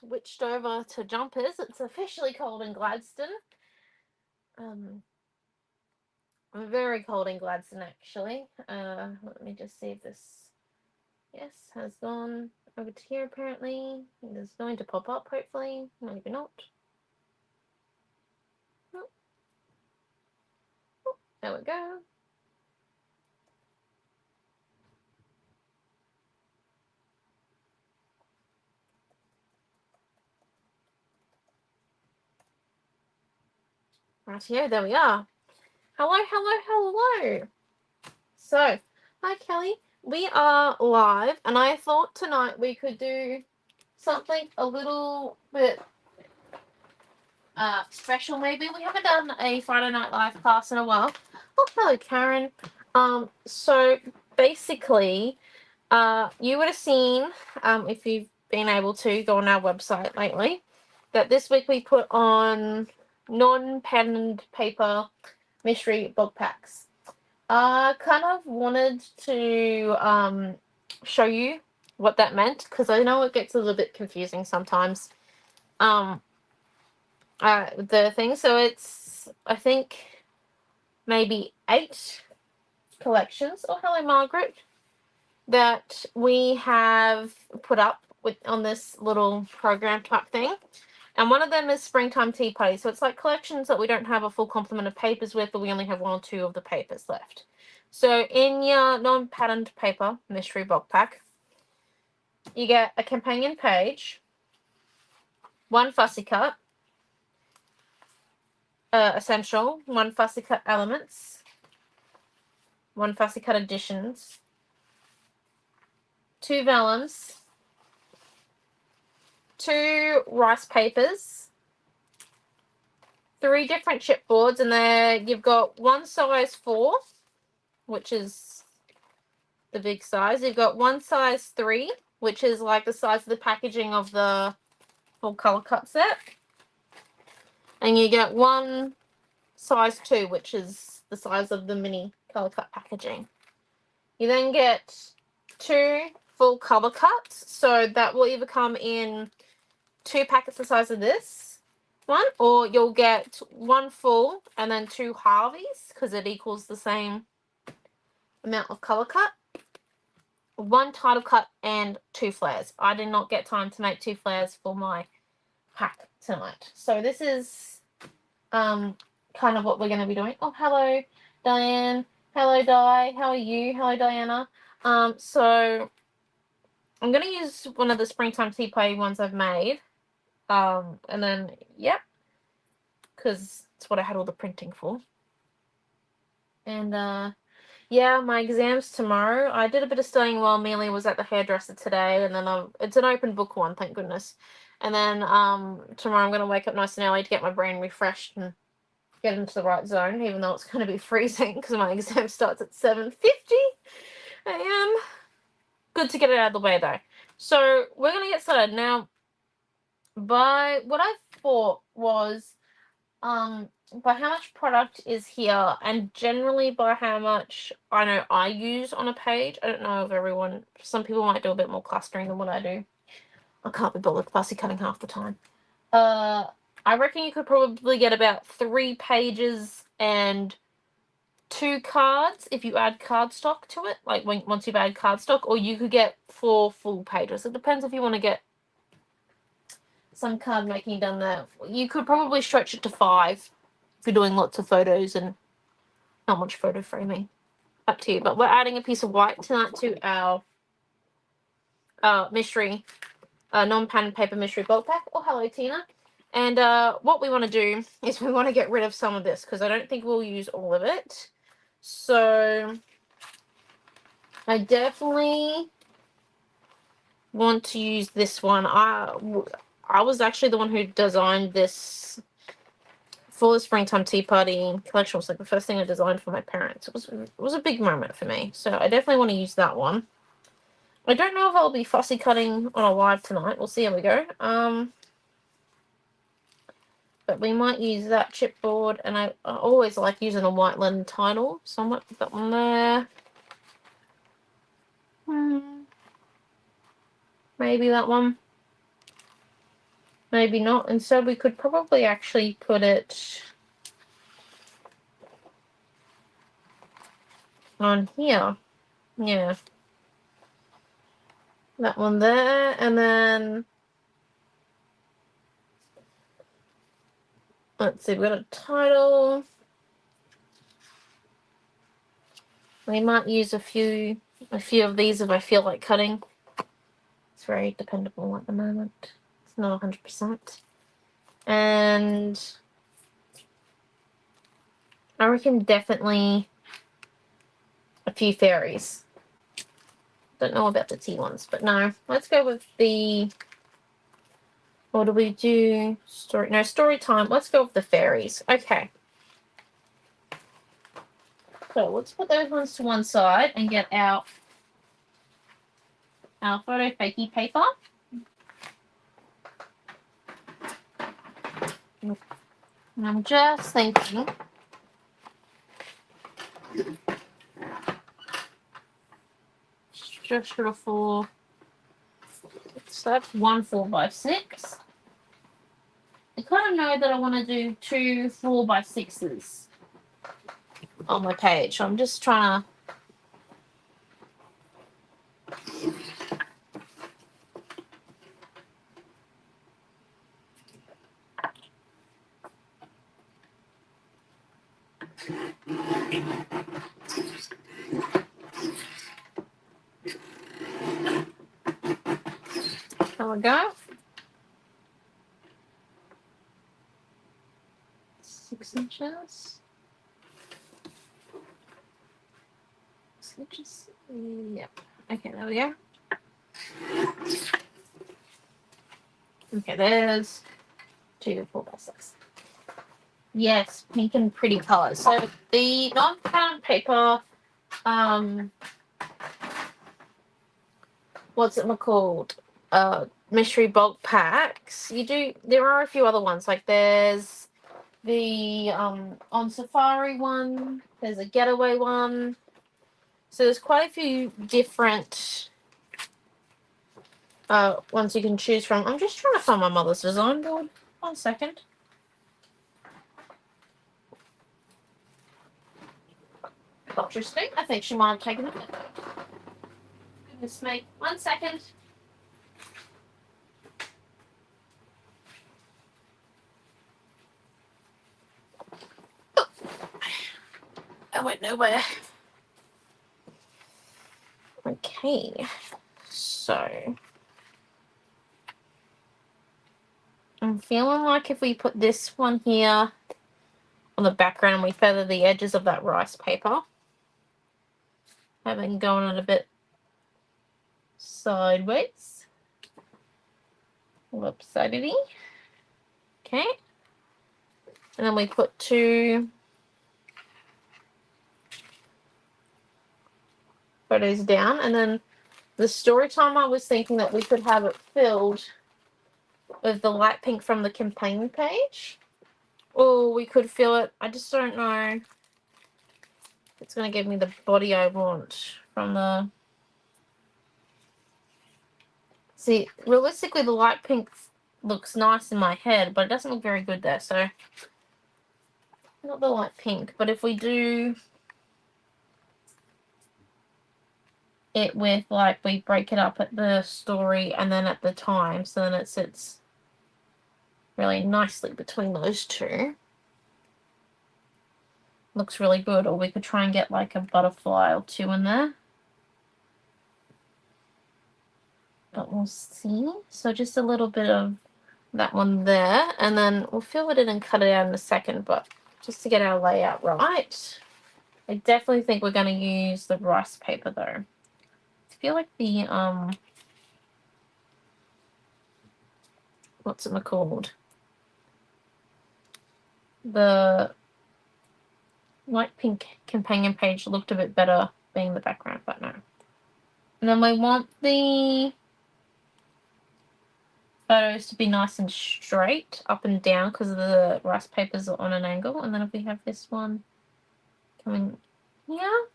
switched over to jumpers. It's officially cold in Gladstone. Very cold in Gladstone, actually. Let me just see if this, yes, has gone over to here, apparently. It is going to pop up, hopefully. Maybe not. Oh, oh, there we go. Right here, there we are. Hello, hello, hello. So, hi Kelly. We are live, and I thought tonight we could do something a little bit special, maybe. We haven't done a Friday Night Live class in a while. Oh, hello, Karen. So basically, you would have seen, if you've been able to go on our website lately, that this week we put on non-pen and paper mystery book packs. I kind of wanted to show you what that meant, because I know it gets a little bit confusing sometimes. The thing, so it's, I think, maybe 8 collections. Oh, hello, Margaret. That we have put up with on this little program type thing. And one of them is Springtime Tea Party. So it's like collections that we don't have a full complement of papers with, but we only have 1 or 2 of the papers left. So in your non-patterned paper mystery book pack, you get a companion page, 1 fussy cut, essential, 1 fussy cut elements, 1 fussy cut additions, 2 vellums, 2 rice papers, 3 different chipboards, and there you've got 1 size 4, which is the big size. You've got 1 size 3, which is like the size of the packaging of the full color cut set. And you get 1 size 2, which is the size of the mini color cut packaging. You then get 2 full color cuts, so that will either come in 2 packets the size of this one, or you'll get 1 full and then 2 halvies, because it equals the same amount of color cut. 1 title cut and 2 flares. I did not get time to make 2 flares for my pack tonight, so this is kind of what we're going to be doing. Oh, hello, Diane. Hello, Di. How are you? Hello, Diana. So I'm going to use one of the Springtime Tea Party ones I've made. And then, yep, because it's what I had all the printing for. And, yeah, my exam's tomorrow. I did a bit of studying while Amelia was at the hairdresser today, and then it's an open book one, thank goodness. And then, tomorrow I'm going to wake up nice and early to get my brain refreshed and get into the right zone, even though it's going to be freezing because my exam starts at 7:50 a.m. Good to get it out of the way, though. So we're going to get started. Now, by what I thought was, by how much product is here, and generally by how much I know I use on a page. I don't know if everyone, some people might do a bit more clustering than what I do. I can't be bothered fussy cutting half the time. I reckon you could probably get about 3 pages and 2 cards if you add cardstock to it, like once you've added cardstock, or you could get 4 full pages. It depends if you want to get some card making done there. You could probably stretch it to 5 if you're doing lots of photos and not much photo framing. Up to you. But we're adding a piece of white tonight to our mystery, non-pen and paper mystery bulk pack. Oh, hello, Tina. And what we want to do is we want to get rid of some of this because I don't think we'll use all of it. So I definitely want to use this one. I was actually the one who designed this for the Springtime Tea Party collection. It was like the first thing I designed for my parents. It was a big moment for me. So I definitely want to use that one. I don't know if I'll be fussy cutting on a live tonight. We'll see how we go. But we might use that chipboard, and I always like using a white linen title, so I might put that one there. Maybe that one. maybe not. And so we could probably actually put it on here. Yeah. That one there. And then let's see, we've got a title. We might use a few of these if I feel like cutting. It's very dependable at the moment. It's not 100%. And I reckon definitely a few fairies. Don't know about the tea ones, but no. Let's go with the... Or do we do story? No, story time. Let's go with the fairies. Okay. So let's put those ones to one side and get our photo fakey paper. And I'm just thinking, just sort of for, so that's 1 4x6. I kind of know that I want to do 2 4x6s on my page. I'm just trying to... There we go. 6 inches. 6 inches. Yep. Okay, there we go. Okay, there's 2 4x6. Yes, pink and pretty colors. So the non-pattern paper, what's it called? Mystery bulk packs. There are a few other ones. Like there's the on safari one. There's a getaway one. So there's quite a few different ones you can choose from. I'm just trying to find my mother's design board. 1 second. Interesting. I think she might have taken it. Goodness me. 1 second. I went nowhere. Okay. So I'm feeling like if we put this one here on the background and we feather the edges of that rice paper, having gone it a bit sideways. Whoopsie. Okay. And then we put 2 photos down. And then the story time, I was thinking that we could have it filled with the light pink from the campaign page. Or we could fill it, I just don't know. It's going to give me the body I want from the... See, realistically, the light pink looks nice in my head, but it doesn't look very good there, so... Not the light pink, but if we do it with, like, we break it up at the story and then at the time, so then it sits really nicely between those two. Looks really good. Or we could try and get like a butterfly or 2 in there. But we'll see. So just a little bit of that one there. And then we'll fill it in and cut it out in a second. But just to get our layout right, I definitely think we're going to use the rice paper though. I feel like the, what's it called? The light pink companion page looked a bit better being the background, but no. And then we want the photos to be nice and straight up and down because the rice papers are on an angle. And then if we have this one coming here,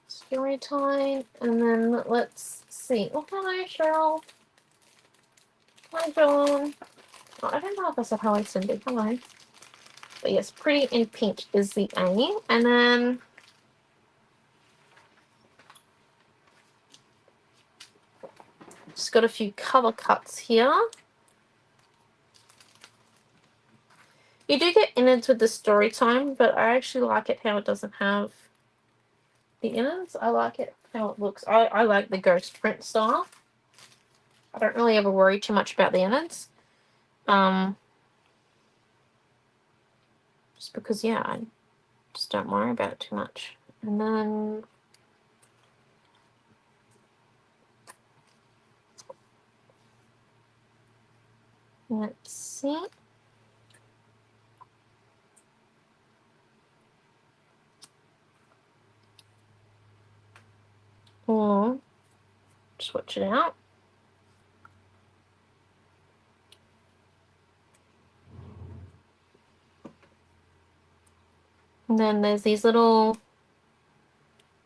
story time, and then let's see. Oh, hello, Cheryl. Hi, John. Oh, I don't know if I said hello, Cindy. Hello. But yes, pretty in pink is the aim. And then just got a few color cuts here. You do get innards with the story time, but I actually like it how it doesn't have the innards. I like it how it looks. I like the ghost print style. I don't really ever worry too much about the innards. Just because, yeah, I just don't worry about it too much. And then let's see. Or switch it out. And then there's these little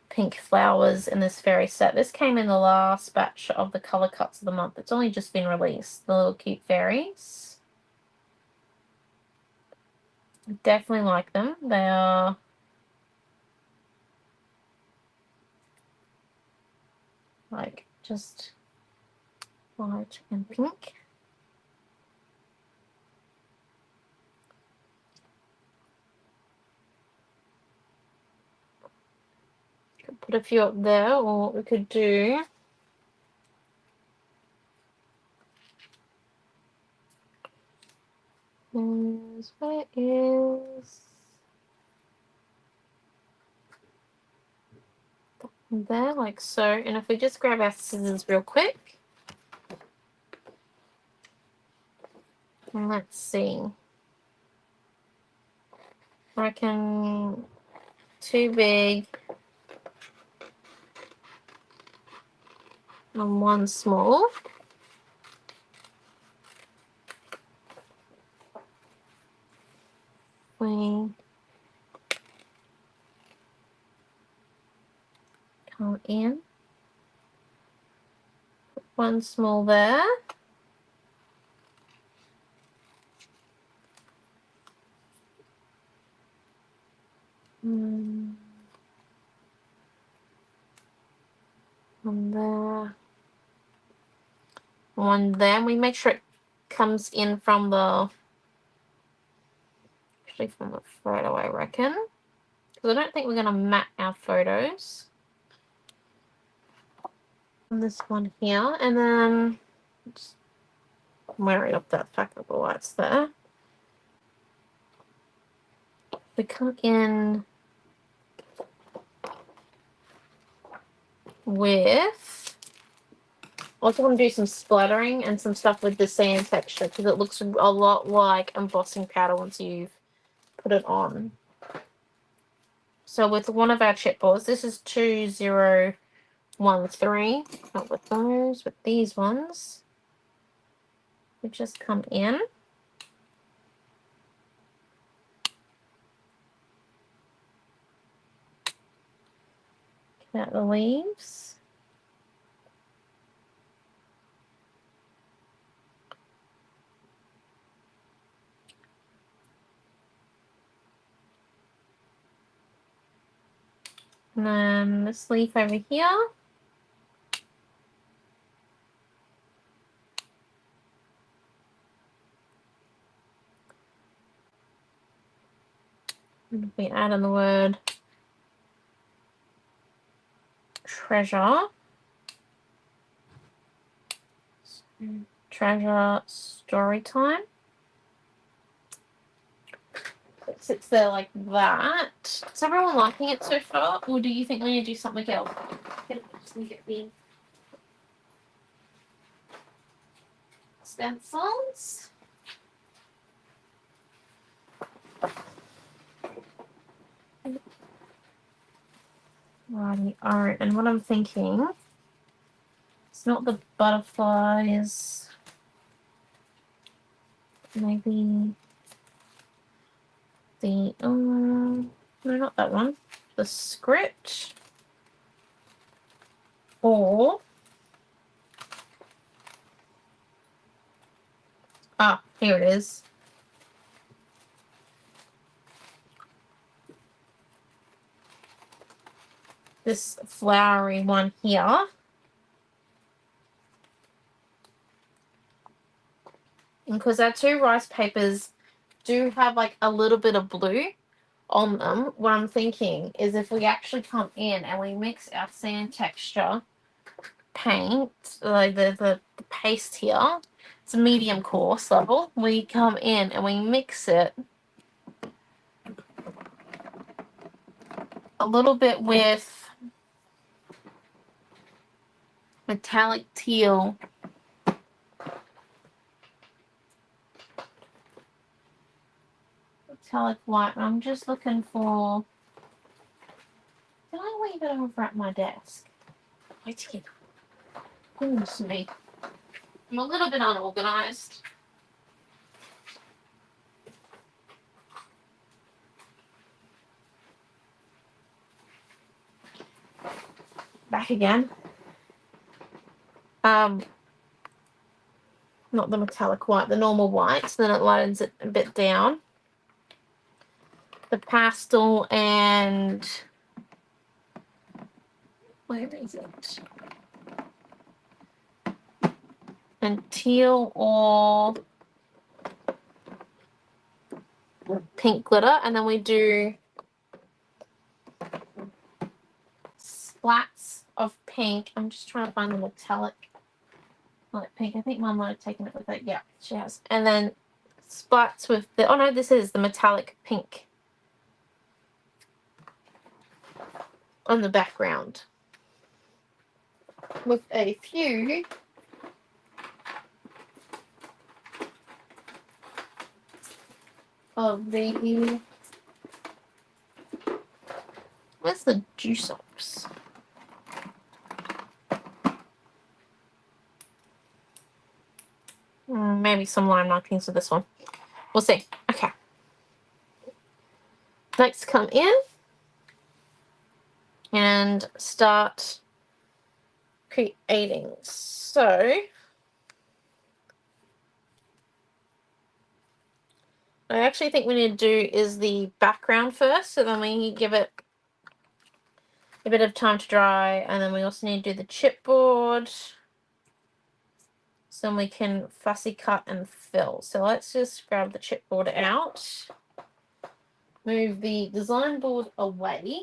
pink flowers in this fairy set. This came in the last batch of the color cuts of the month. It's only just been released. The little cute fairies. I definitely like them. They are like just white and pink. Could put a few up there, or what we could do is, where is there, like so. And if we just grab our scissors real quick, and let's see, I reckon 2 big and 1 small. We come in, 1 small there. One there. One there. We make sure it comes in from the, actually from the photo, I reckon. Because I don't think we're going to map our photos. And this one here. And then just worry of that fact that the light's there. We come in with, I also want to do some splattering and some stuff with the sand texture because it looks a lot like embossing powder once you've put it on. So with one of our chipboards, this is 2013, not with those, with these ones. We just come in. Get out the leaves. And then this leaf over here. And we add in the word treasure. Treasure story time. It sits there like that. Is everyone liking it so far? Or do you think we need to do something else? Just get the stencils. Righty, alright, and what I'm thinking, it's not the butterflies, maybe the, no, not that one, the script, or Ah, here it is. This flowery one here. Because our two rice papers do have like a little bit of blue on them, what I'm thinking is if we actually come in and we mix our sand texture paint, like the paste here, it's a medium coarse level, we come in and we mix it a little bit with metallic teal. Metallic white. I'm just looking for... Did I leave it over at my desk? I did. Goodness me. I'm a little bit unorganized. Back again. Not the metallic white, the normal white, so then it lightens it a bit down. The pastel and... where is it? And teal or pink glitter, and then we do splats of pink. I'm just trying to find the metallic light pink. I think Mum might have taken it with it. Yeah, she has. And then splats with the... oh no, this is the metallic pink on the background. With a few of the... where's the juice ups? Maybe some lime markings with this one. We'll see. Okay. Next, come in and start creating. So I actually think we need to do is the background first, so then we give it a bit of time to dry, and then we also need to do the chipboard so then we can fussy cut and fill. So let's just grab the chipboard out, move the design board away,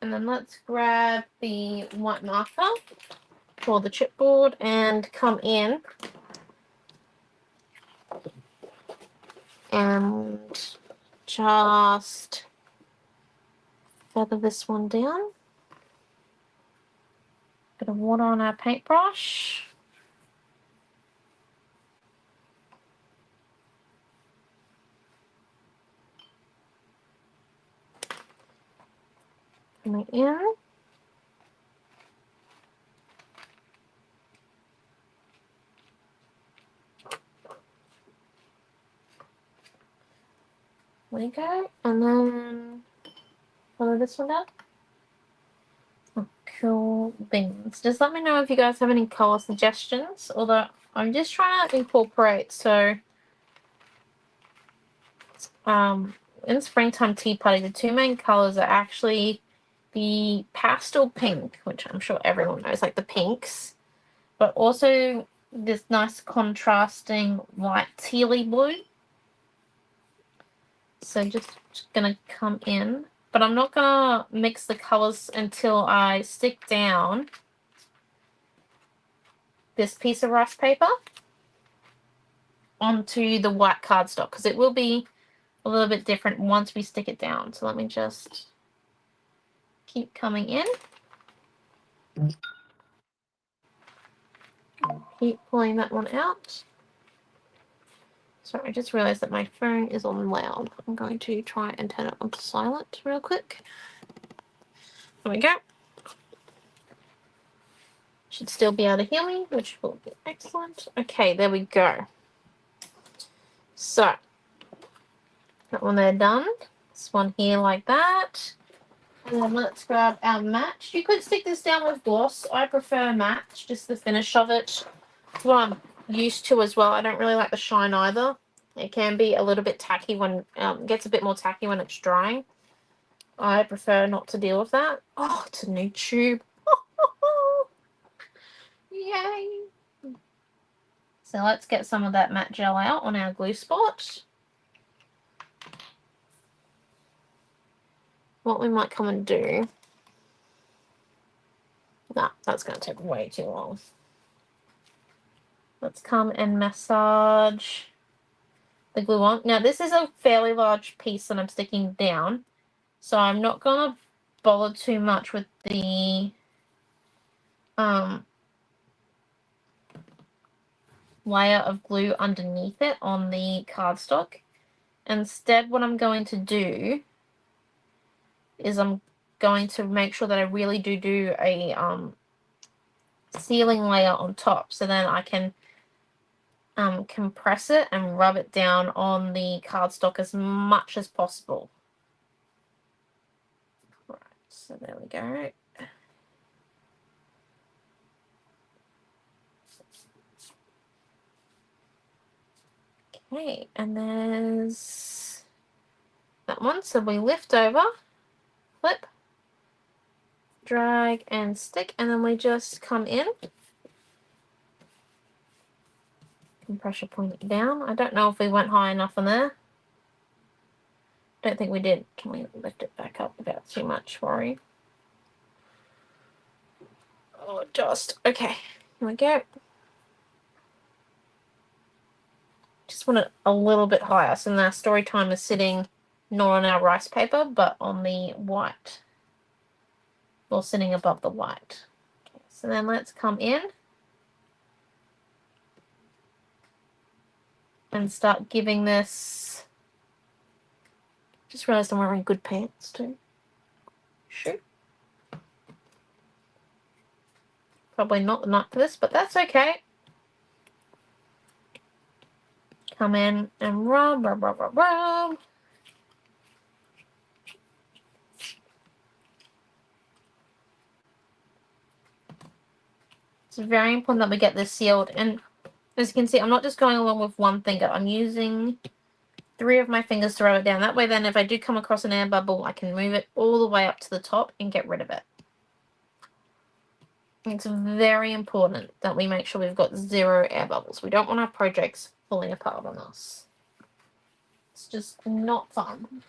and then let's grab the white marker for the chipboard and come in and just feather this one down. Bit of water on our paintbrush. Coming in. There you go. And then follow this one down. Oh, cool beans. Just let me know if you guys have any color suggestions, although I'm just trying to incorporate, so in Springtime Tea Party, the two main colors are actually the pastel pink, which I'm sure everyone knows, like the pinks, but also this nice contrasting white tealy blue. So just gonna come in, but I'm not gonna mix the colors until I stick down this piece of rice paper onto the white cardstock, because it will be a little bit different once we stick it down. So let me just keep coming in. Keep pulling that one out. Sorry, I just realized that my phone is on loud. I'm going to try and turn it on to silent real quick. There we go. Should still be able to hear me, which will be excellent. Okay, there we go. So, that one there done. This one here like that. And then let's grab our match. You could stick this down with gloss. I prefer match, just the finish of it. It's what I'm used to as well. I don't really like the shine either. It can be a little bit tacky when gets a bit more tacky when it's drying. I prefer not to deal with that. Oh, it's a new tube. Yay! So let's get some of that matte gel out on our glue spot. What we might come and do... Nah, that's going to take way too long. Let's come and massage the glue on. Now, this is a fairly large piece that I'm sticking down, so I'm not going to bother too much with the layer of glue underneath it on the cardstock. Instead, what I'm going to do is I'm going to make sure that I really do a sealing layer on top, so then I can compress it and rub it down on the cardstock as much as possible. Right, so there we go. Okay, and there's that one. So we lift over, flip, drag and stick, and then we just come in, pressure point it down. I don't know if we went high enough on there. Don't think we did. Can we lift it back up without too much worry? Oh, just okay. Here we go. Just want it a little bit higher. So now story time is sitting not on our rice paper, but on the white. Or sitting above the white. Okay, so then let's come in and start giving this. Just realized I'm wearing good pants too. Shoot. Probably not the night for this, but that's okay. Come in and rub, rub, rub, rub, rub. It's very important that we get this sealed. And as you can see, I'm not just going along with one finger. I'm using 3 of my fingers to rub it down. That way then if I do come across an air bubble, I can move it all the way up to the top and get rid of it. It's very important that we make sure we've got 0 air bubbles. We don't want our projects falling apart on us. It's just not fun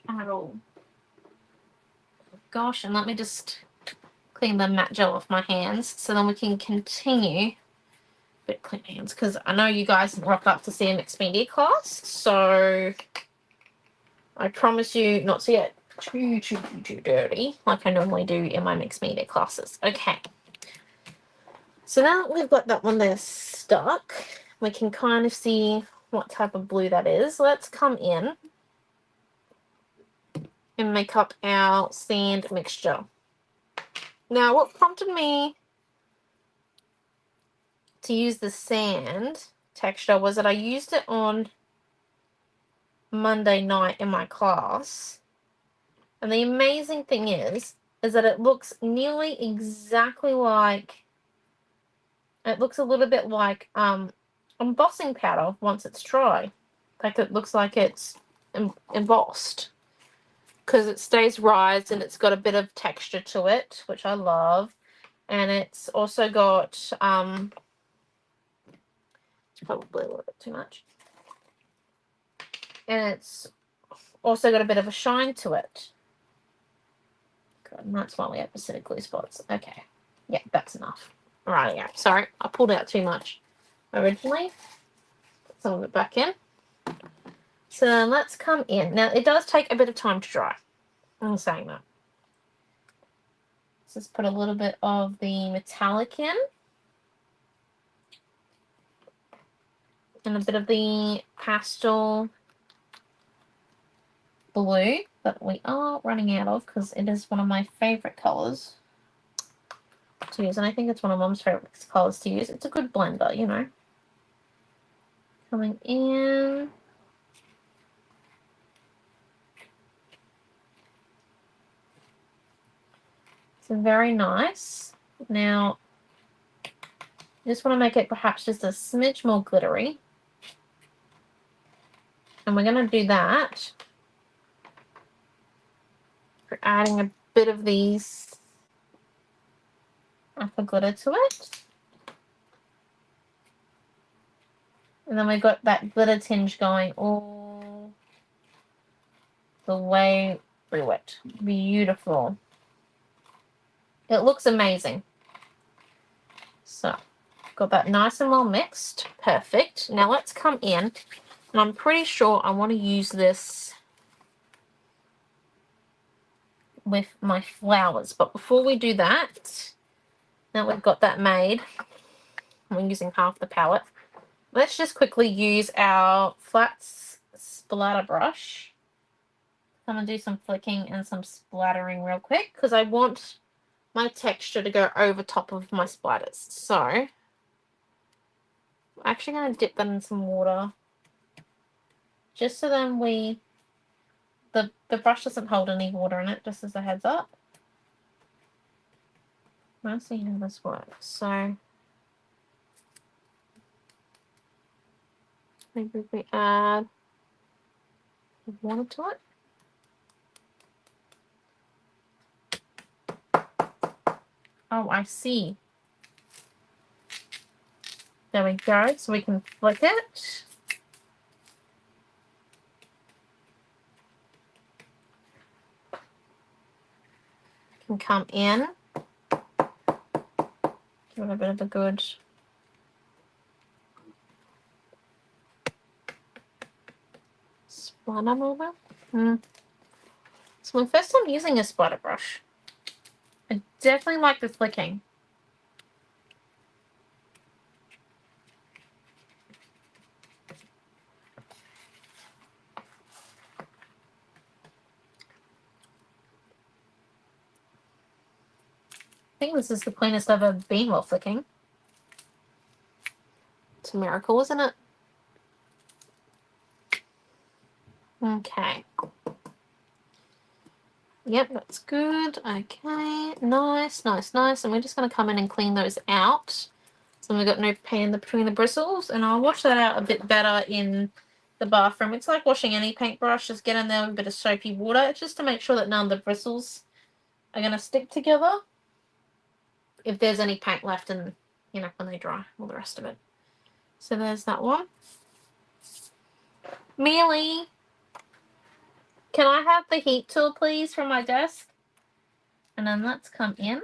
at all. Gosh, and let me just clean the matte gel off my hands so then we can continue. Bit clean hands because I know you guys rock up to see a mixed media class, so I promise you not to get too dirty like I normally do in my mixed media classes. Okay, so now that we've got that one there stuck, we can kind of see what type of blue that is. Let's come in and make up our sand mixture. Now, what prompted me to use the sand texture was that I used it on Monday night in my class, and the amazing thing is that it looks nearly exactly like, it looks a little bit like embossing powder once it's dry. Like it looks like it's embossed because it stays rised and it's got a bit of texture to it, which I love. And it's also got it's probably a little bit too much, and it's also got a bit of a shine to it. Good, and that's why we have acidic glue spots. Okay, yeah, that's enough. Right, yeah, sorry, I pulled out too much originally. Put some of it back in. So then let's come in. Now, it does take a bit of time to dry. I'm saying that. Let's just put a little bit of the metallic in. And a bit of the pastel blue that we are running out of because it is one of my favourite colours to use. And I think it's one of Mom's favourite colours to use. It's a good blender, you know. Coming in. It's very nice. Now, Just want to make it perhaps just a smidge more glittery. And we're going to do that for adding a bit of these aqua glitter to it. And then we've got that glitter tinge going all the way through it. Beautiful. It looks amazing. So, got that nice and well mixed. Perfect. Now let's come in. And I'm pretty sure I want to use this with my flowers. But before we do that, now we've got that made, I'm using half the palette. Let's just quickly use our flat splatter brush. I'm going to do some flicking and some splattering real quick because I want my texture to go over top of my splatters. So, I'm actually going to dip that in some water just so then the brush doesn't hold any water in it, just as a heads up. Let's see how this works. So, maybe we add water to it. Oh, I see. There we go. So we can flick it. Can come in. Give it a bit of a good splatter movement. It's my first time using a splatter brush. I definitely like the flicking. I think this is the cleanest I've ever been while flicking. It's a miracle, isn't it? Okay. Yep, that's good. Okay, nice, nice, nice. And we're just going to come in and clean those out. So we've got no paint between the bristles. And I'll wash that out a bit better in the bathroom. It's like washing any paintbrush. Just get in there with a bit of soapy water just to make sure that none of the bristles are going to stick together. If there's any paint left in, when they dry, all the rest of it. So there's that one. Mealy, can I have the heat tool, please, from my desk? And then let's come in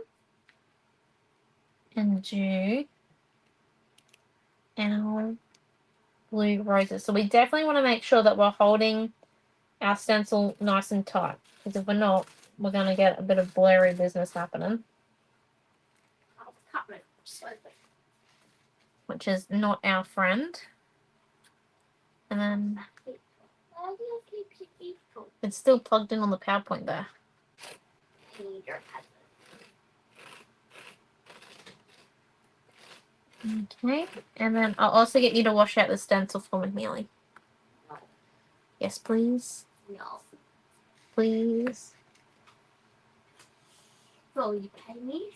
and do our blue roses. So we definitely want to make sure that we're holding our stencil nice and tight. Because if we're not, we're going to get a bit of blurry business happening. Which is not our friend. And then it's still plugged in on the PowerPoint there. Okay, and then I'll also get you to wash out the stencil for me, Mealy. No. Yes, please. No. Please. Will you pay me?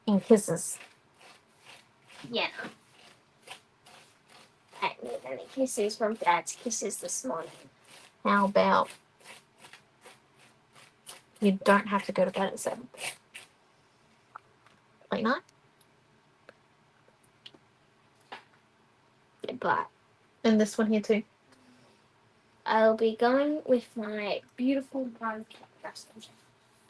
In kisses. Yeah. I need any kisses from Dad's kisses this morning. How about you don't have to go to bed at 7? Late night? But and this one here too. I'll be going with my beautiful blanket.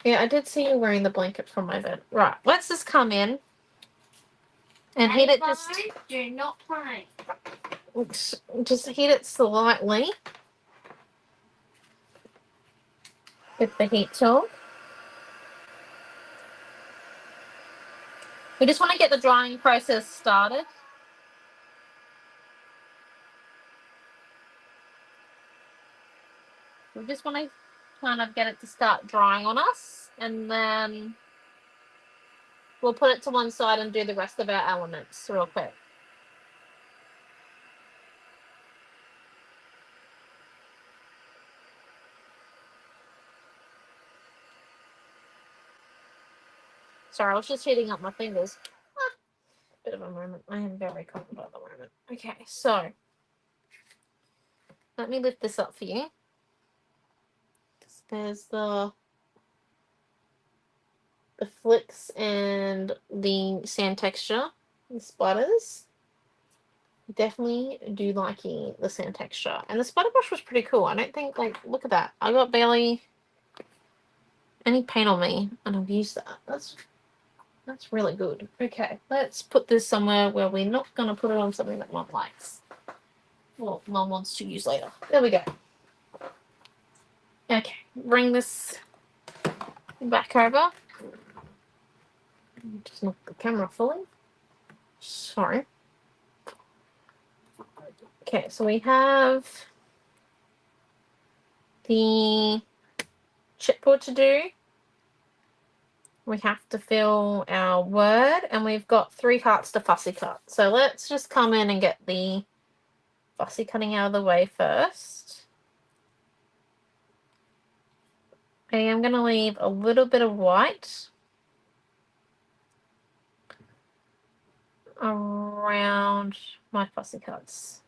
Yeah, I did see you wearing the blanket from my bed. Right, let's just come in and heat it. Do not play. Just heat it slightly with the heat tool. We just want to get the drying process started. We just want to kind of get it to start drying on us, and then we'll put it to one side and do the rest of our elements real quick. Sorry, I was just heating up my fingers. moment. I am very cold at the moment. Okay, so let me lift this up for you. There's the flicks and the sand texture, the splatters. Definitely do liking the sand texture. And the splatter brush was pretty cool. I don't think, like, look at that. I got barely any paint on me, and I've used that. That's really good. Okay, let's put this somewhere where we're not going to put it on something that Mum likes. Well, Mum wants to use later. There we go. Okay, bring this back over. Just knock the camera fully. Sorry. Okay, so we have the chipboard to do. We have to fill our word, and we've got 3 hearts to fussy cut. So let's just come in and get the fussy cutting out of the way first. Okay, I'm going to leave a little bit of white around my fussy cuts.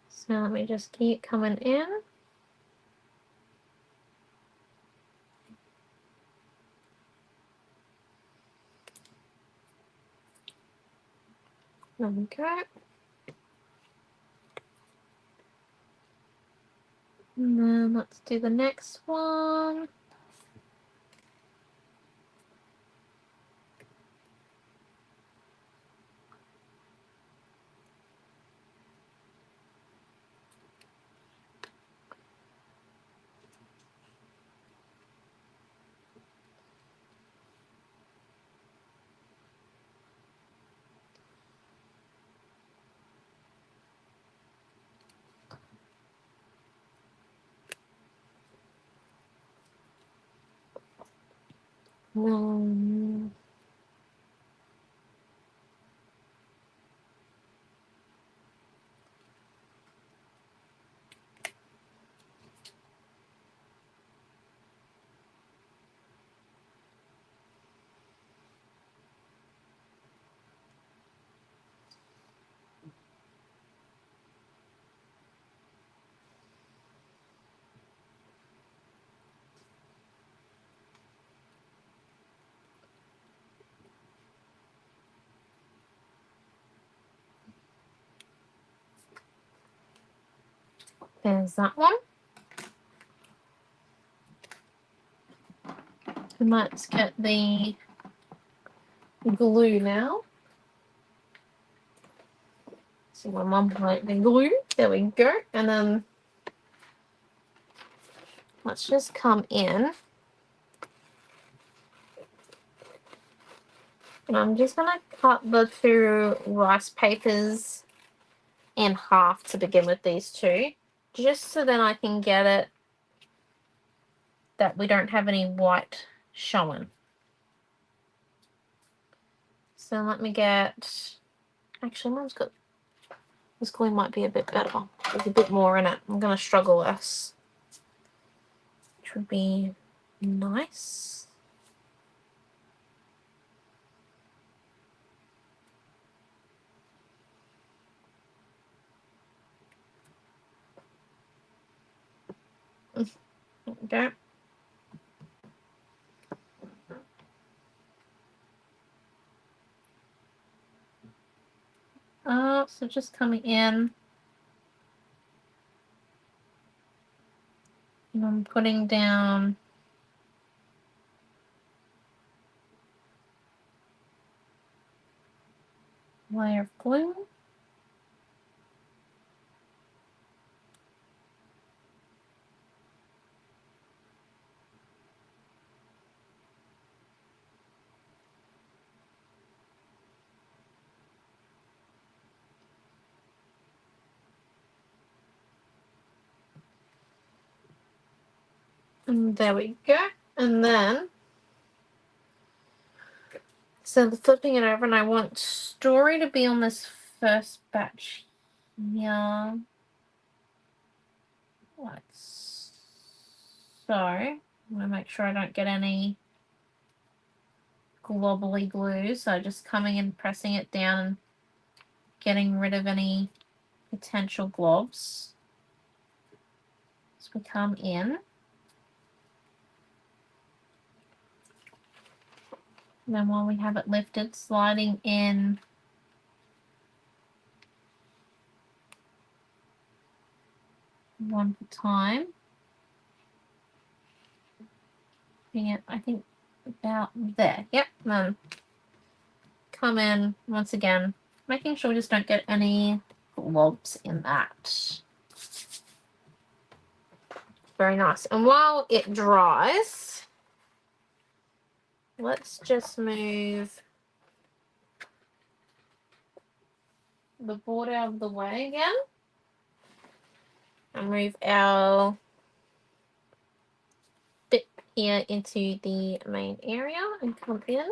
So let me just keep coming in. There we go. And then let's do the next one. There's that one. And let's get the glue now. So my mum liked the glue. There we go. And then let's just come in. And I'm just going to cut the 2 rice papers in half to begin with, these 2. Just so then I can get it that we don't have any white showing. So let me get... Actually, Mum's got... This glue might be a bit better. There's a bit more in it. I'm going to struggle less. Which would be nice. There we go. So just coming in. And I'm putting down a layer of glue. And there we go. And then, so flipping it over, and I want story to be on this first batch here. Like so. I'm going to make sure I don't get any globbly glue, so just coming and pressing it down and getting rid of any potential globs as we come in. And then while we have it lifted, sliding in one at a time. Yeah, I think about there. Yep, and then come in once again, making sure we just don't get any globs in that. Very nice. And while it dries, let's just move the board out of the way again and move our bit here into the main area and come in.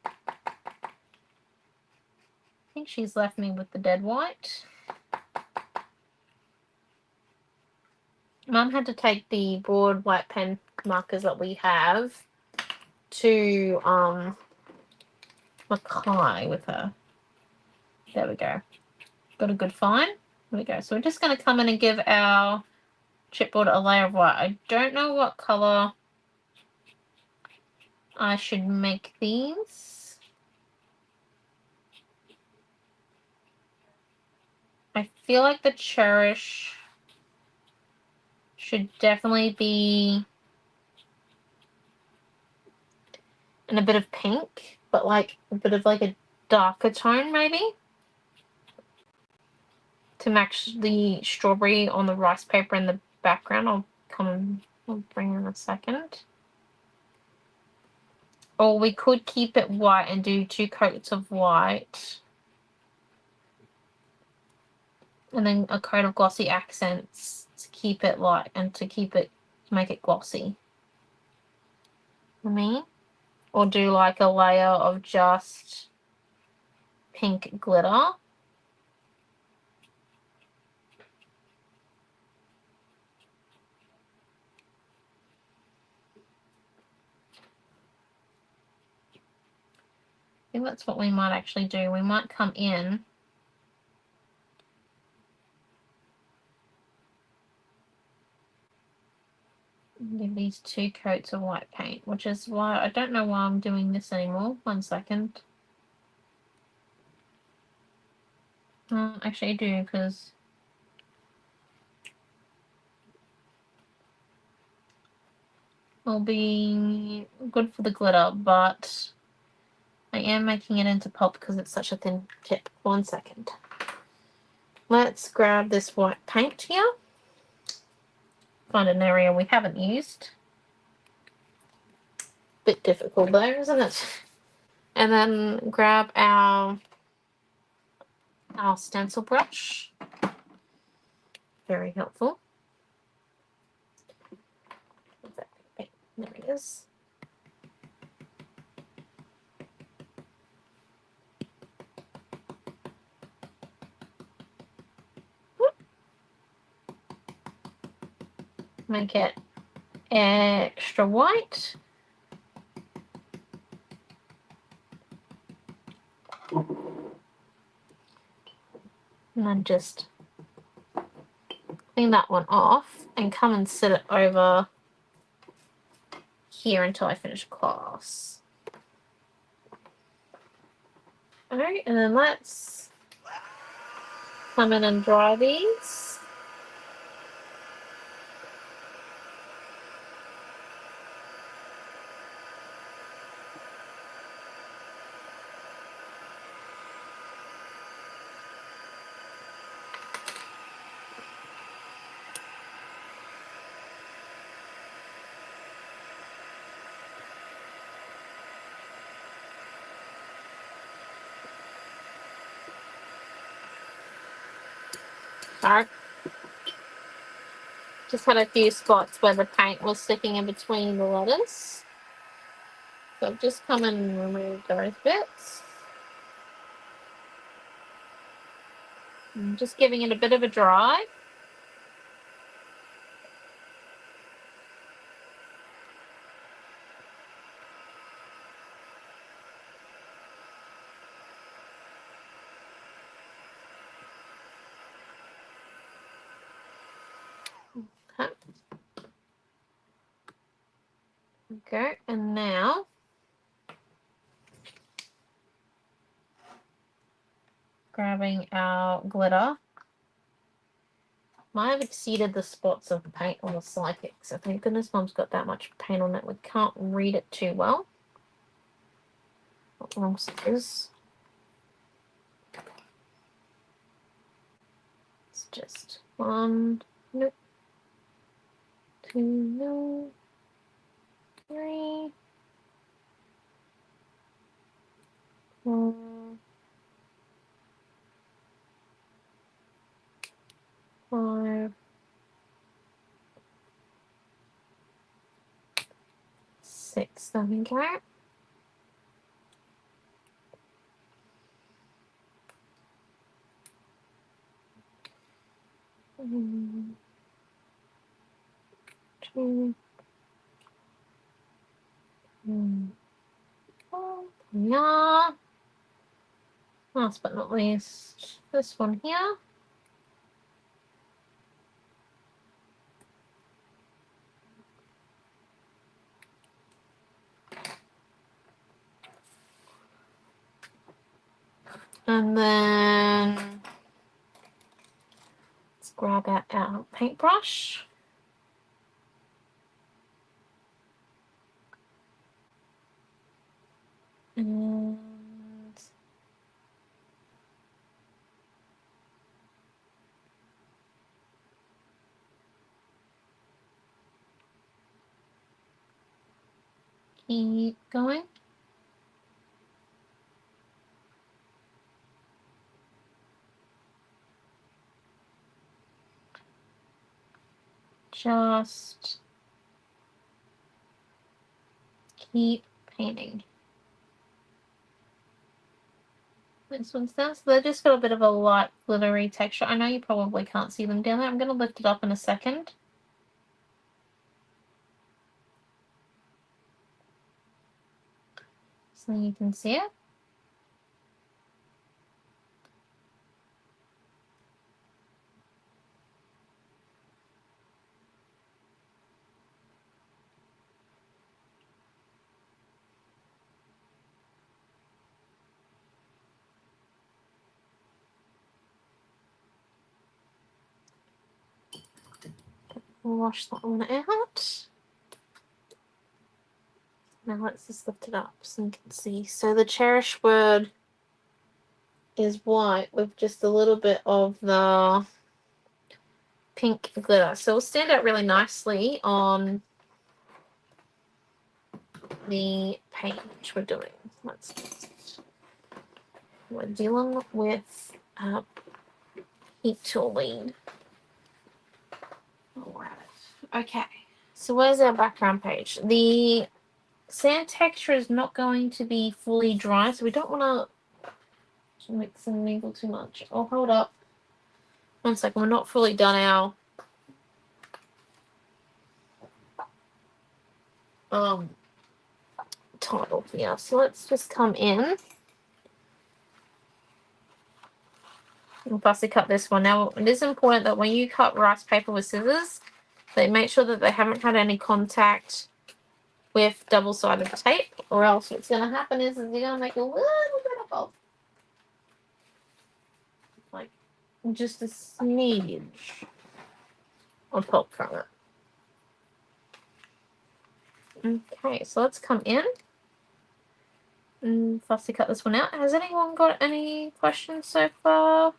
I think she's left me with the dead white. Mum had to take the broad white pen markers that we have to Mackay with her. There we go. Got a good find. There we go. So we're just going to come in and give our chipboard a layer of white. I don't know what colour I should make these. I feel like the Cherish should definitely be in a bit of pink, but like a bit of like a darker tone maybe, to match the strawberry on the rice paper in the background. I'll bring in a second. Or we could keep it white and do 2 coats of white. And then a coat of glossy accents to keep it light and to make it glossy. Or do like a layer of just pink glitter. I think that's what we might actually do. We might come in and give these 2 coats of white paint, which is why I don't know why I'm doing this anymore. 1 second. Actually I do, because it'll be good for the glitter, but I am making it into pulp because it's such a thin tip. 1 second. Let's grab this white paint here. Find an area we haven't used. Bit difficult though, isn't it? And then grab our stencil brush. Very helpful. There it is. Make it extra white. And then just clean that one off and come and sit it over here until I finish class. Alright, and then let's come in and dry these. Sorry. Just had a few spots where the paint was sticking in between the letters. So I've just come and removed those bits. I'm just giving it a bit of a dry. Okay. Okay, and now grabbing our glitter. Might have exceeded the spots of paint on the Psychic, so thank goodness Mom's got that much paint on it. We can't read it too well. What wrong scissors? It's just 1, nope, 2, no, 3, 4, 5, 6. There we go. One, 2, 3, 4. Yeah. Last but not least, this one here. And then let's grab out our paintbrush. And keep going. Just keep painting. This one's down, so they just got a bit of a light glittery texture. I know you probably can't see them down there. I'm going to lift it up in a second. So you can see it. Wash that one out. Now let's just lift it up so you can see. So the cherish word is white with just a little bit of the pink glitter. So it'll stand out really nicely on the page we're doing. We're dealing with heat tool lead. Alright. Okay. So where's our background page? The sand texture is not going to be fully dry, so we don't want to mix and mingle too much. Oh, hold up. 1 second. We're not fully done our title here. So let's just come in and fussy cut this one. Now, it is important that when you cut rice paper with scissors, they make sure that they haven't had any contact with double-sided tape, or else what's going to happen is you're going to make a little bit of pulp. Like, just a smidge of pulp from it. Okay, so let's come in and fussy cut this one out. Has anyone got any questions so far?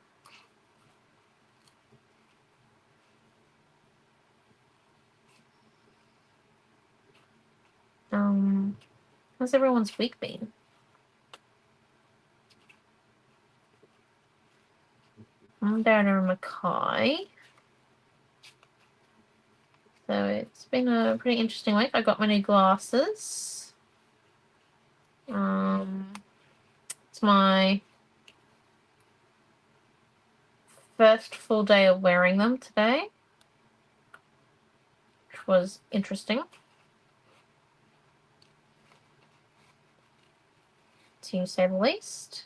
How's everyone's week been? I'm down in Mackay. So it's been a pretty interesting week. I got my new glasses. It's my first full day of wearing them today, which was interesting, to say the least.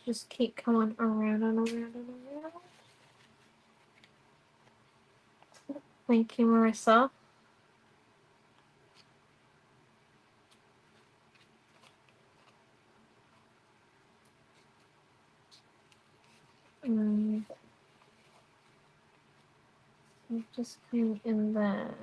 Just keep going around and around and around. Thank you, Marissa. And just come in there.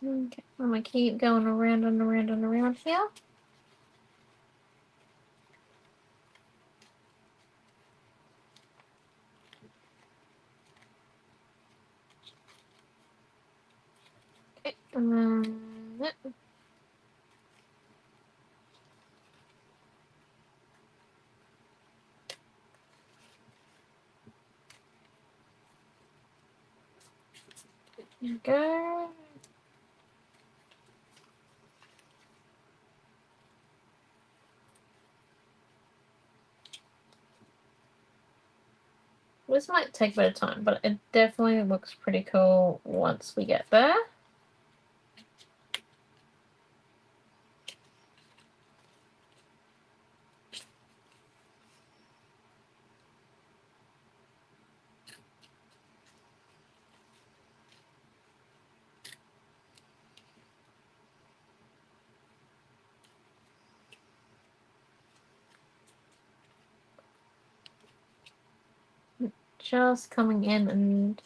Okay, I'm gonna keep going around and around and around here. Okay, and then there you go. This might take a bit of time, but it definitely looks pretty cool once we get there. Just coming in and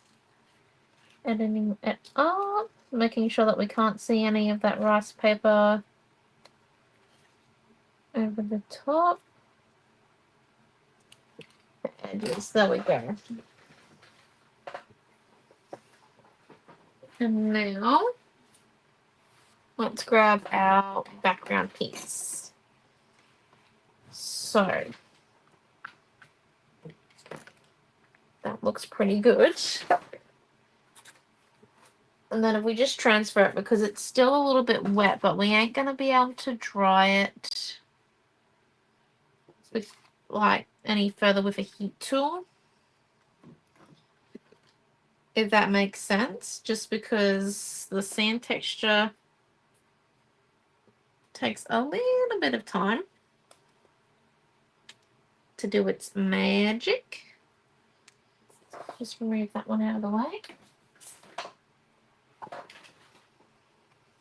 editing it up, making sure that we can't see any of that rice paper over the top. Edges, there we go. And now let's grab our background piece. So that looks pretty good. And then if we just transfer it, because it's still a little bit wet, but we ain't going to be able to dry it with like any further with a heat tool, if that makes sense, just because the sand texture takes a little bit of time to do its magic. Just remove that one out of the way.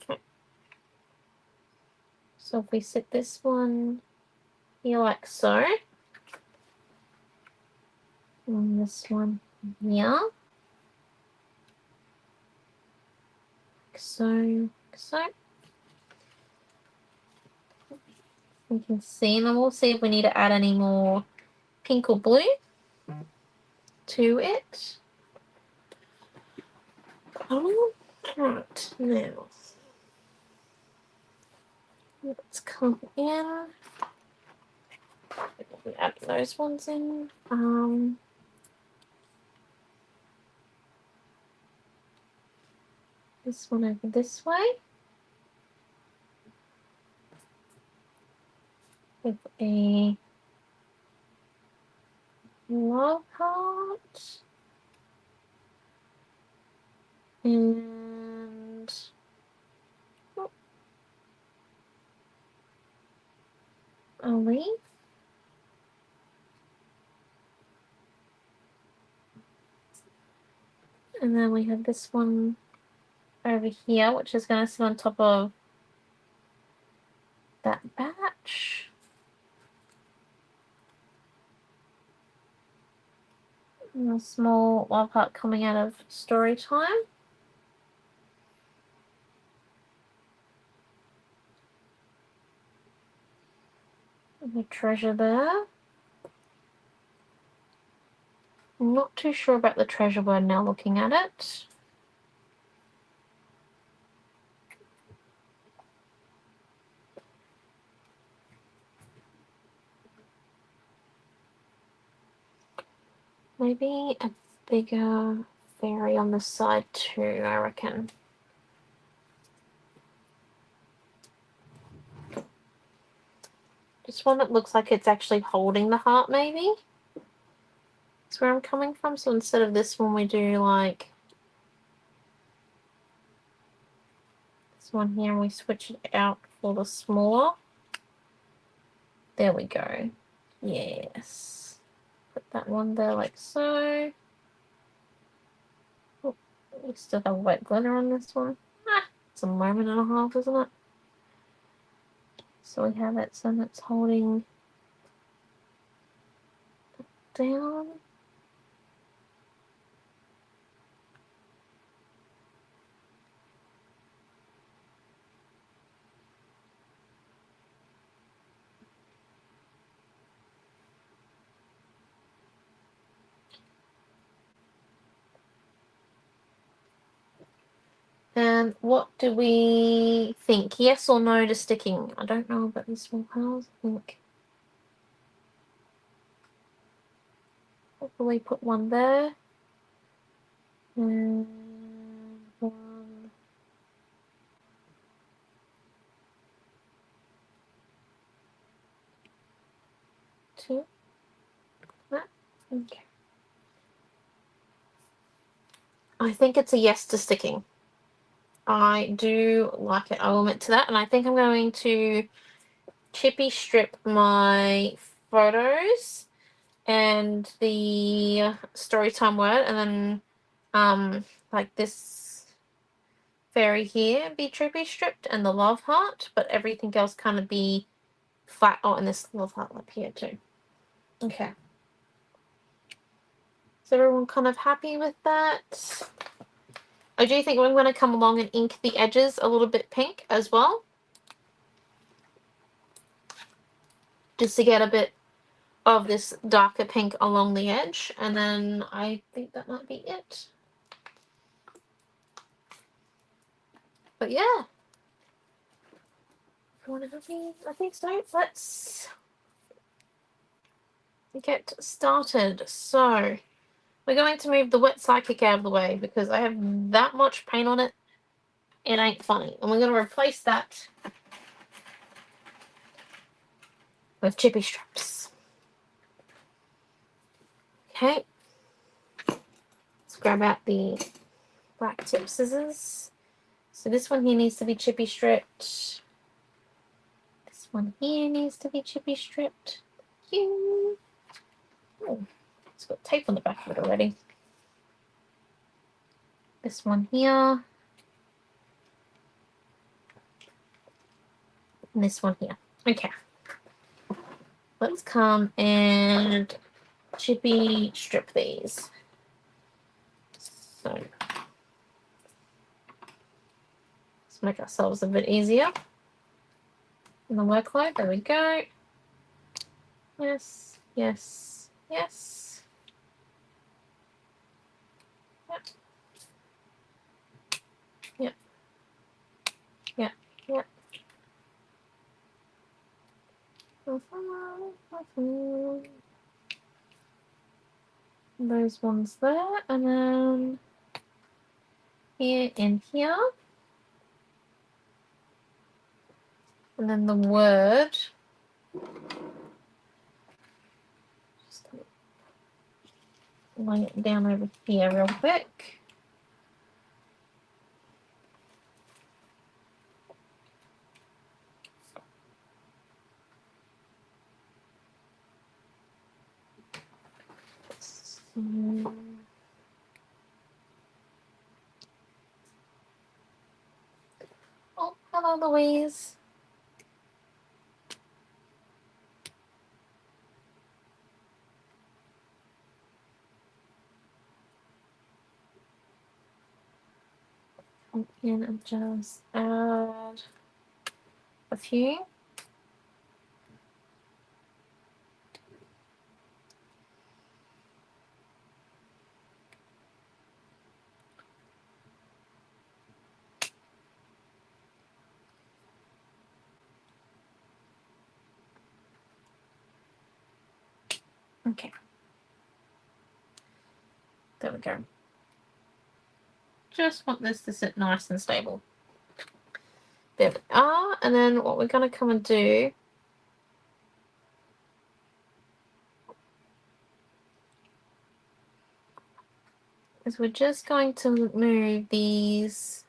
Okay. So if we set this one here like so, and this one here, like so, so. We can see, and then we'll see if we need to add any more pink or blue to it. Oh, right, now let's come in. We add those ones in. This one over this way with a love heart and a leaf. And then we have this one over here, which is going to sit on top of that batch. And a small love heart coming out of story time. And the treasure there. I'm not too sure about the treasure word now looking at it. Maybe a bigger fairy on the side too, I reckon. Just one that looks like it's actually holding the heart, maybe? That's where I'm coming from. So instead of this one, we do like this one here, and we switch it out for the smaller. There we go. Yes. Put that one there like so. Oh, we still have white glitter on this one. It's a moment and a half, isn't it? So we have it so that's holding down. And what do we think? Yes or no to sticking? I don't know about these small piles. I think hopefully put one there. And one. Two. That. Okay. I think it's a yes to sticking. I do like it. I will admit to that. And I think I'm going to chippy strip my photos and the storytime word, and then like this fairy here be chippy stripped and the love heart, but everything else kind of be flat. Oh, and this love heart up here too. Okay. Is everyone kind of happy with that? I do think I'm going to come along and ink the edges a little bit pink as well, just to get a bit of this darker pink along the edge, and then I think that might be it. But yeah, everyone happy? I think so. Let's get started. So we're going to move the wet psychic out of the way because I have that much paint on it. It ain't funny. And we're going to replace that with chippy strips. Okay. Let's grab out the black tip scissors. So this one here needs to be chippy stripped. This one here needs to be chippy stripped. Thank you. Oh, it's got tape on the back of it already. This one here. And this one here. Okay. Let's come and chippy strip these. So let's make ourselves a bit easier in the workload. There we go. Yes, yes, yes. Yep. Yep. Yep. Yep. Those ones there, and then here and here. And then the word. Just lay it down over here real quick. Hello, Louise. And just add a few. Okay. There we go. Just want this to sit nice and stable. There we are. And then what we're going to come and do is we're just going to move these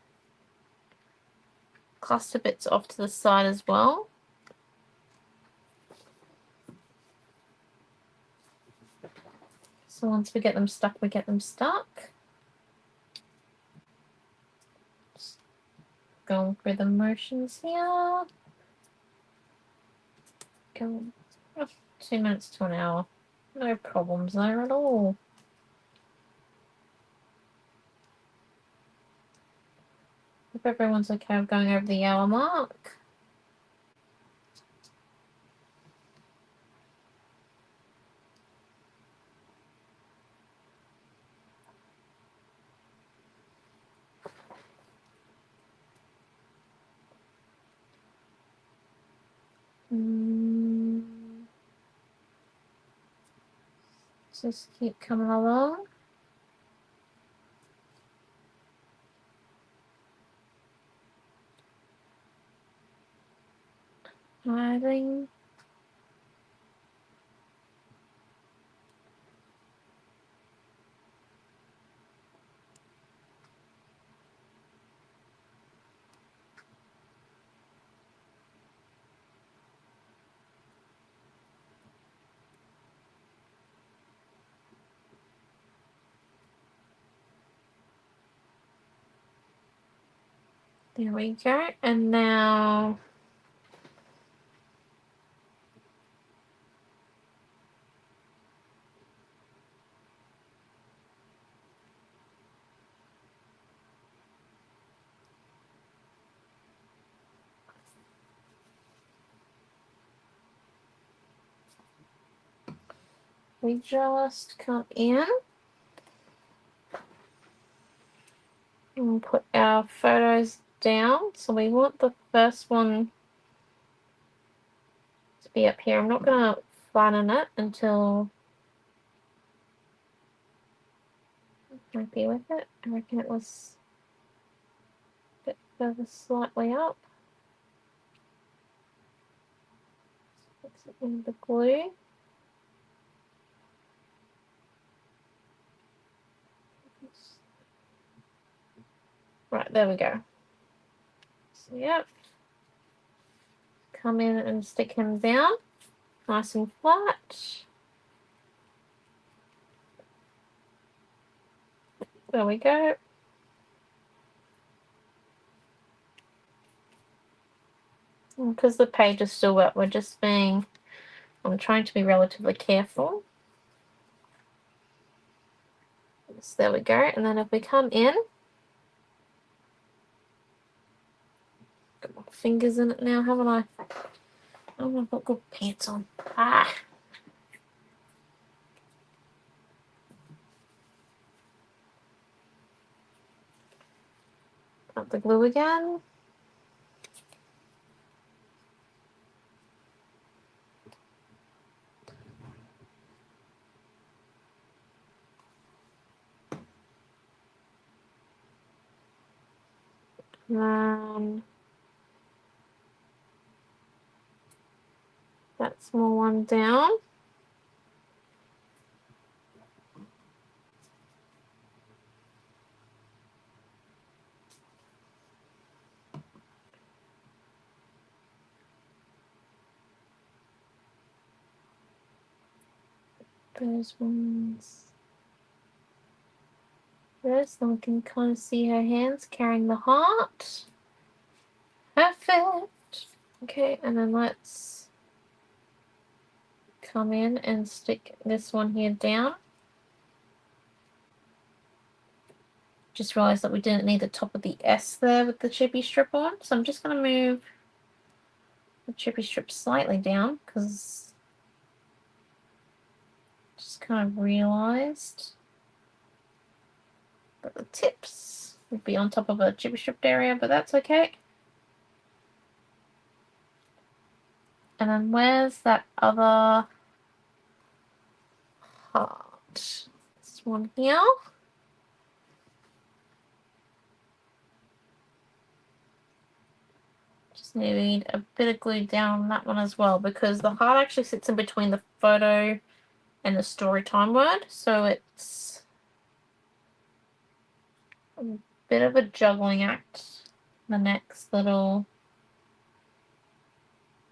cluster bits off to the side as well. So once we get them stuck, we get them stuck. Just going through the motions here. Go 2 minutes to an hour. No problems there at all. Hope everyone's okay with going over the hour mark. Just keep coming along. Adding. There we go. And now we just come in and put our photos down. So we want the first one to be up here. I'm not going to flatten it until I'm happy with it. I reckon it was a bit further slightly up. Fix it in the glue. Right, there we go. So, yep. Come in and stick him down. Nice and flat. There we go. Because the page is still wet, I'm trying to be relatively careful. So there we go. And then if we come in, got my fingers in it now, haven't I? Oh, I've got good pants on. Ah. Up the glue again. That small one down. Those ones. There, so we can kind of see her hands carrying the heart. Perfect. Perfect. Okay, and then let's come in and stick this one here down. Just realised that we didn't need the top of the S there with the chippy strip on, so I'm just going to move the chippy strip slightly down because just kind of realised that the tips would be on top of a chippy stripped area, but that's okay. And then where's that other heart? This one here. Just need a bit of glue down on that one as well because the heart actually sits in between the photo and the story time word, so it's a bit of a juggling act. The next little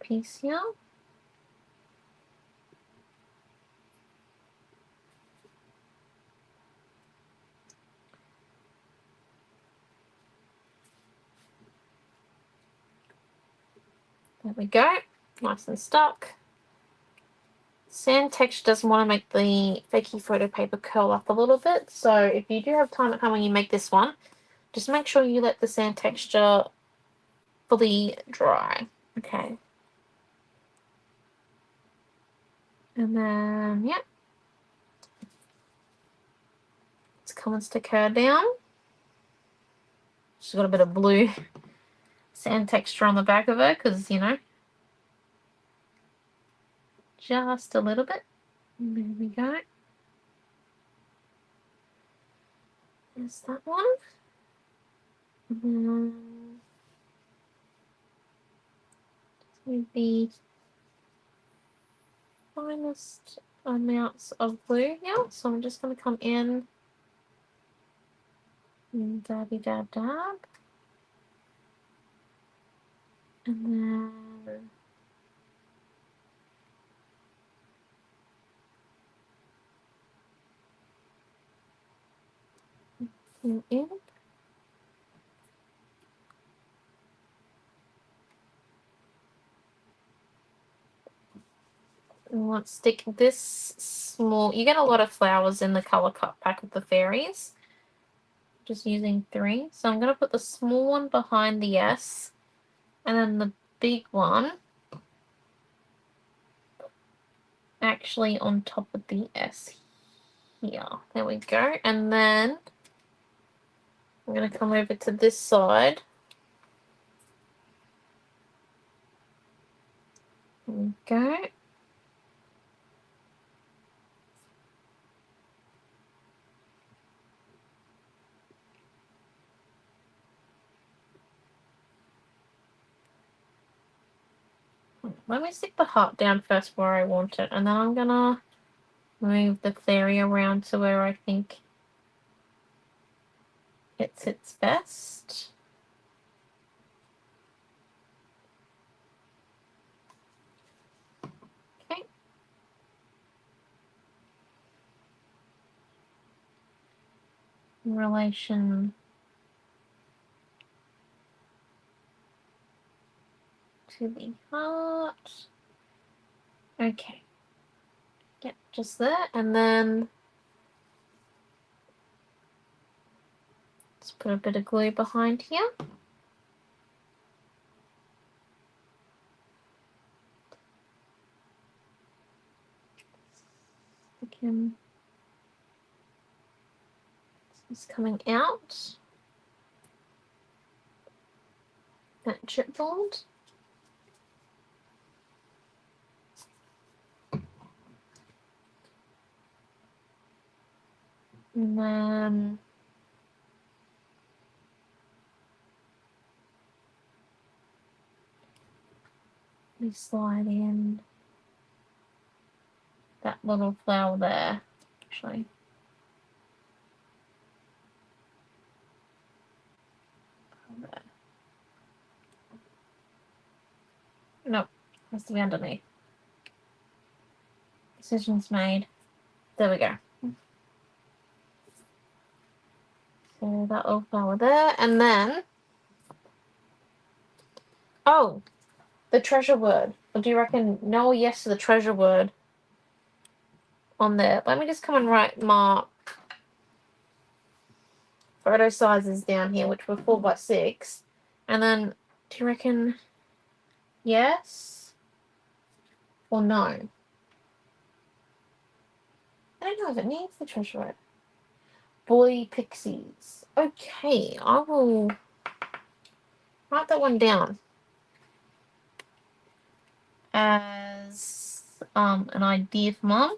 piece here. There we go, nice and stuck. Sand texture doesn't want to make the fakey photo paper curl up a little bit, so if you do have time at home when you make this one, just make sure you let the sand texture fully dry. Okay. And then, yeah. Let's come and stick her down. She's got a bit of blue sand texture on the back of her because, you know, just a little bit. There we go. There's that one. With the finest amounts of glue here. So I'm just going to come in and dabby dab dab. And then in. And let's stick this small. You get a lot of flowers in the colour cut pack of the fairies. Just using 3. So I'm going to put the small one behind the S and then the big one actually on top of the S here. There we go. And then I'm going to come over to this side. There we go. Let me stick the heart down first where I want it, and then I'm going to move the fairy around to where I think it sits best. Okay. In relation to the heart. Okay. Yep, just there, and then let's put a bit of glue behind here. Again, this is coming out. That chipboard. And then we slide in that little flower there, actually. There. Nope, has to be underneath. Decision's made. There we go. So that little flower there, and then Oh, the treasure word. Or do you reckon no or yes to the treasure word on there? Let me just come and write mark photo sizes down here, which were 4x6. And then, do you reckon yes or no? I don't know if it needs the treasure word. Boy pixies. Okay, I will write that one down as an idea for Mom.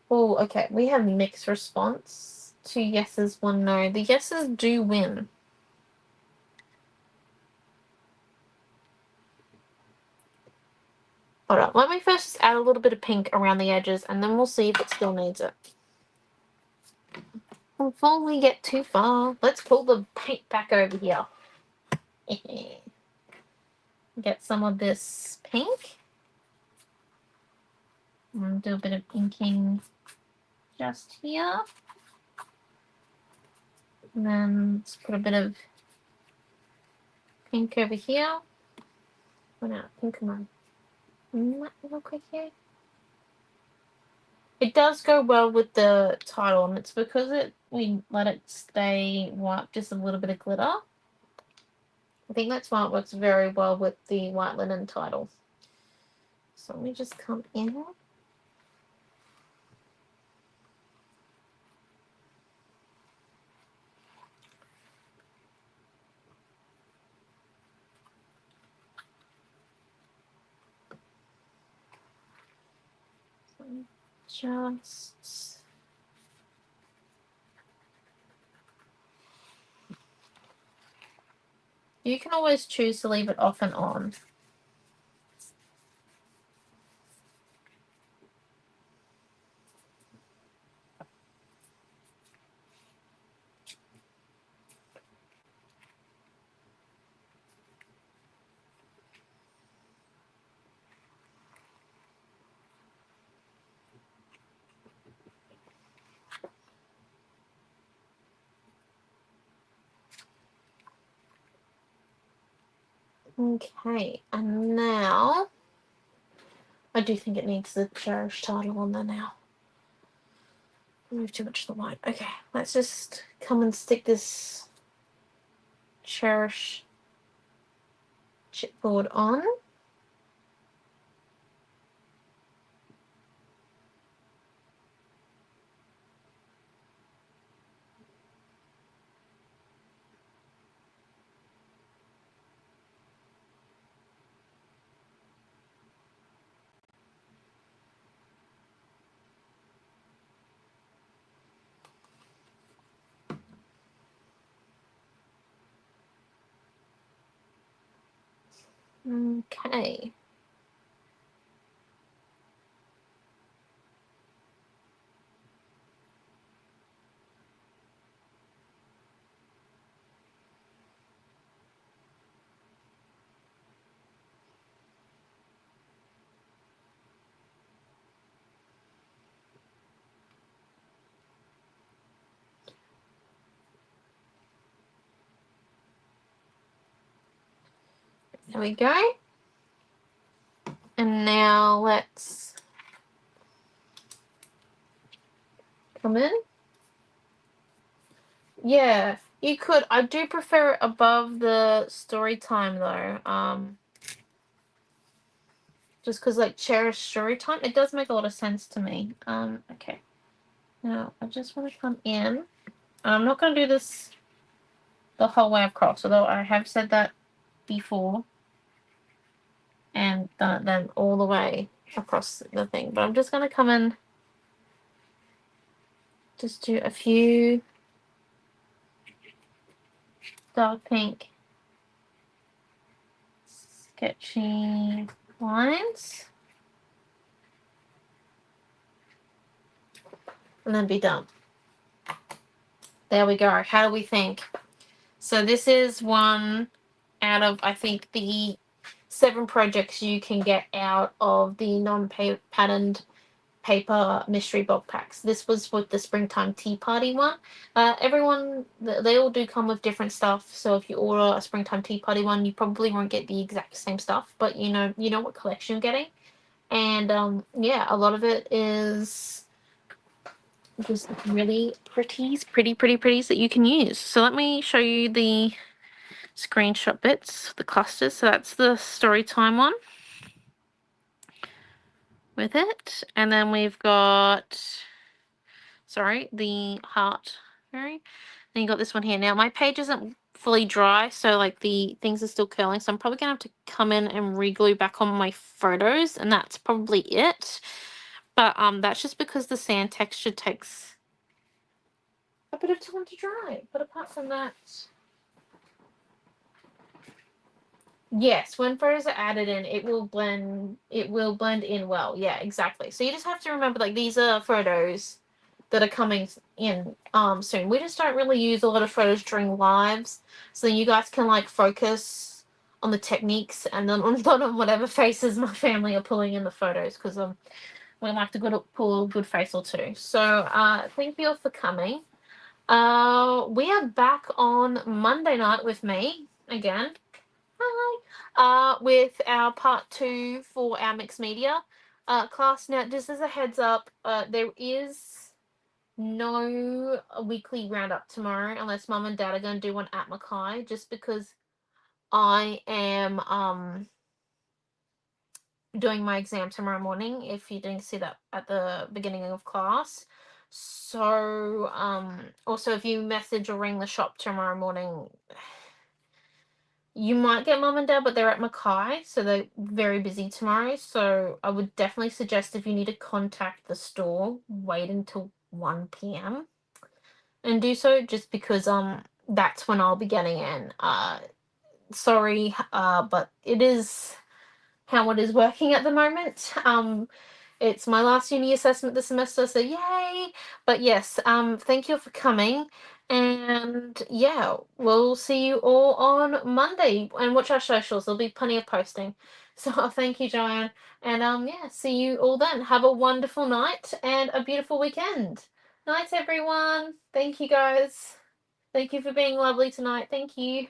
Oh, okay. We have mixed response. 2 yeses, 1 no. The yeses do win. Alright, let me first just add a little bit of pink around the edges and then we'll see if it still needs it. Before we get too far, let's pull the paint back over here. Get some of this pink. And do a bit of inking just here. And then let's put a bit of pink over here. Put out pink on my real quick here. It does go well with the title, and it's because we let it stay white, just a little bit of glitter. I think that's why it works very well with the white linen title. So let me just come in. Just you can always choose to leave it off and on. Okay, and now I do think it needs the cherished title on there now. Move too much to the white. Okay, let's just come and stick this cherish chipboard on. Okay. There we go. And now let's come in. Yeah, you could. I do prefer it above the story time though. Just because like cherish story time, it does make a lot of sense to me. Okay. Now I just want to come in. I'm not going to do this the whole way across, although I have said that before and done it then all the way across the thing. But I'm just going to come in, just do a few dark pink, sketchy lines. And then be done. There we go. How do we think? So this is one out of, I think, the 7 projects you can get out of the non-patterned paper mystery box packs. This was with the springtime tea party one. Everyone, they all do come with different stuff. So if you order a springtime tea party one, you probably won't get the exact same stuff, but you know what collection you're getting. And yeah, a lot of it is just really pretties that you can use. So let me show you the screenshot bits, the clusters. So that's the story time one with it, and then we've got, sorry, the heart fairy. Then you got this one here. Now my page isn't fully dry, so like the things are still curling, so I'm probably gonna have to come in and re-glue back on my photos, and that's probably it. But that's just because the sand texture takes a bit of time to dry. But apart from that, yes, when photos are added in, it will blend in well. Yeah, exactly. So you just have to remember, like, these are photos that are coming in soon. We just don't really use a lot of photos during lives, so you guys can like focus on the techniques and then not on whatever faces my family are pulling in the photos, because we like to pull a good face or two. So thank you all for coming. We are back on Monday night with me again. Hi. With our part 2 for our mixed media class. Now, just as a heads up, there is no weekly roundup tomorrow unless Mum and Dad are going to do one at Mackay, just because I am doing my exam tomorrow morning, if you didn't see that at the beginning of class. So also, if you message or ring the shop tomorrow morning, you might get Mum and Dad, but they're at Mackay, so they're very busy tomorrow. So I would definitely suggest, if you need to contact the store, wait until 1 p.m. and do so, just because that's when I'll be getting in. Sorry, but it is how it is working at the moment. It's my last uni assessment this semester, so yay! But yes, thank you for coming. And yeah, we'll see you all on Monday. And watch our socials, there'll be plenty of posting. So thank you, Joanne. And yeah, see you all then. Have a wonderful night and a beautiful weekend. Night, everyone. Thank you, guys. Thank you for being lovely tonight. Thank you.